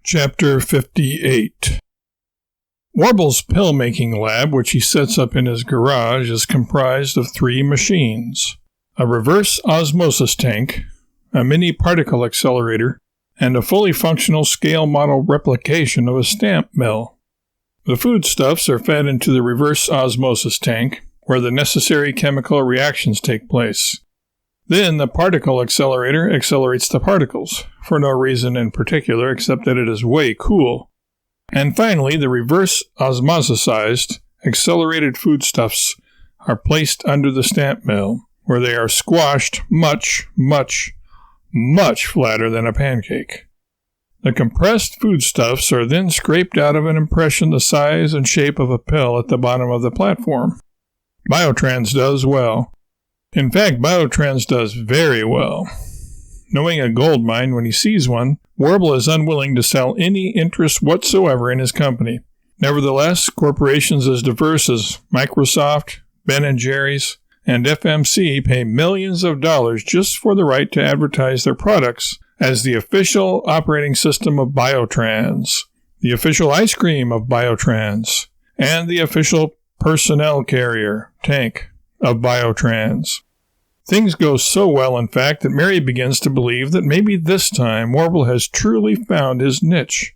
Chapter 58. Warble's pill-making lab, which he sets up in his garage, is comprised of 3 machines: a reverse osmosis tank, a mini particle accelerator, and a fully functional scale model replication of a stamp mill. The foodstuffs are fed into the reverse osmosis tank, where the necessary chemical reactions take place. Then the particle accelerator accelerates the particles, for no reason in particular except that it is way cool. And finally, the reverse osmosisized, accelerated foodstuffs are placed under the stamp mill, where they are squashed much, much, much flatter than a pancake. The compressed foodstuffs are then scraped out of an impression the size and shape of a pill at the bottom of the platform. Biotrans does well. In fact, Biotrans does very well. Knowing a gold mine when he sees one, Warble is unwilling to sell any interest whatsoever in his company. Nevertheless, corporations as diverse as Microsoft, Ben & Jerry's, and FMC pay millions of dollars just for the right to advertise their products as the official operating system of Biotrans, the official ice cream of Biotrans, and the official personnel carrier, tank, of Biotrans. Things go so well, in fact, that Mary begins to believe that maybe this time Warble has truly found his niche.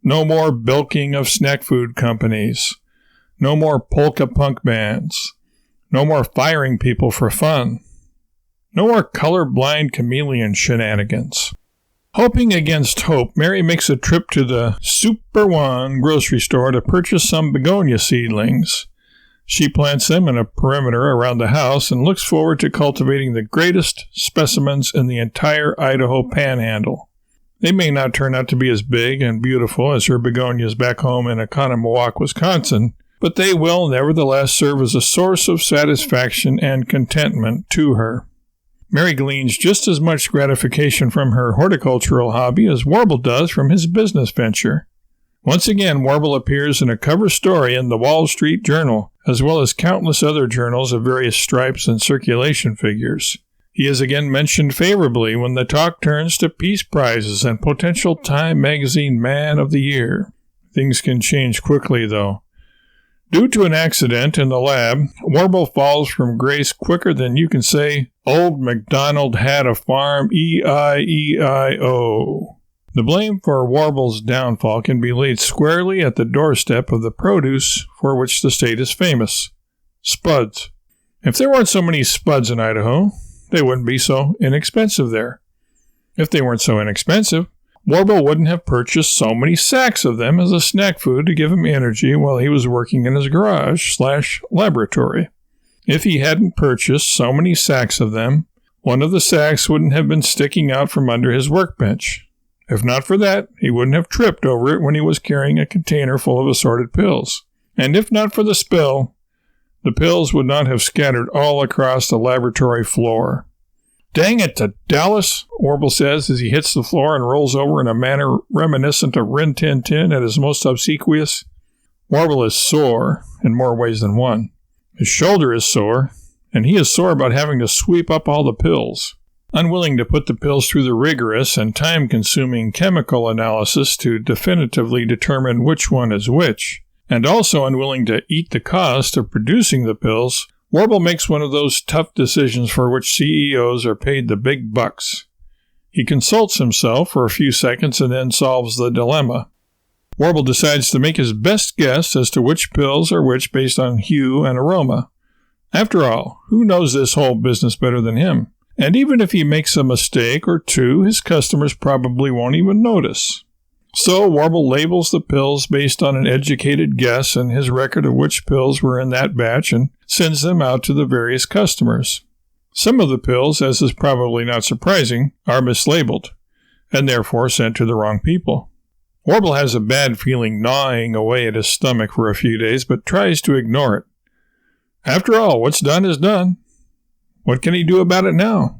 No more bilking of snack food companies. No more polka punk bands. No more firing people for fun. No more color-blind chameleon shenanigans. Hoping against hope, Mary makes a trip to the Super One grocery store to purchase some begonia seedlings. She plants them in a perimeter around the house and looks forward to cultivating the greatest specimens in the entire Idaho panhandle. They may not turn out to be as big and beautiful as her begonias back home in Oconomowoc, Wisconsin, but they will nevertheless serve as a source of satisfaction and contentment to her. Mary gleans just as much gratification from her horticultural hobby as Warble does from his business venture. Once again, Warble appears in a cover story in the Wall Street Journal, as well as countless other journals of various stripes and circulation figures. He is again mentioned favorably when the talk turns to peace prizes and potential Time Magazine Man of the Year. Things can change quickly, though. Due to an accident in the lab, Warble falls from grace quicker than you can say, "Old MacDonald had a farm, E-I-E-I-O." The blame for Warble's downfall can be laid squarely at the doorstep of the produce for which the state is famous: spuds. If there weren't so many spuds in Idaho, they wouldn't be so inexpensive there. If they weren't so inexpensive, Warble wouldn't have purchased so many sacks of them as a snack food to give him energy while he was working in his garage/laboratory. If he hadn't purchased so many sacks of them, one of the sacks wouldn't have been sticking out from under his workbench. If not for that, he wouldn't have tripped over it when he was carrying a container full of assorted pills. And if not for the spill, the pills would not have scattered all across the laboratory floor. "Dang it to Dallas," Warble says as he hits the floor and rolls over in a manner reminiscent of Rin Tin Tin at his most obsequious. Warble is sore in more ways than one. His shoulder is sore, and he is sore about having to sweep up all the pills. Unwilling to put the pills through the rigorous and time-consuming chemical analysis to definitively determine which one is which, and also unwilling to eat the cost of producing the pills, Warble makes one of those tough decisions for which CEOs are paid the big bucks. He consults himself for a few seconds and then solves the dilemma. Warble decides to make his best guess as to which pills are which based on hue and aroma. After all, who knows this whole business better than him? And even if he makes a mistake or two, his customers probably won't even notice. So Warble labels the pills based on an educated guess and his record of which pills were in that batch and sends them out to the various customers. Some of the pills, as is probably not surprising, are mislabeled, and therefore sent to the wrong people. Warble has a bad feeling gnawing away at his stomach for a few days, but tries to ignore it. After all, what's done is done. What can he do about it now?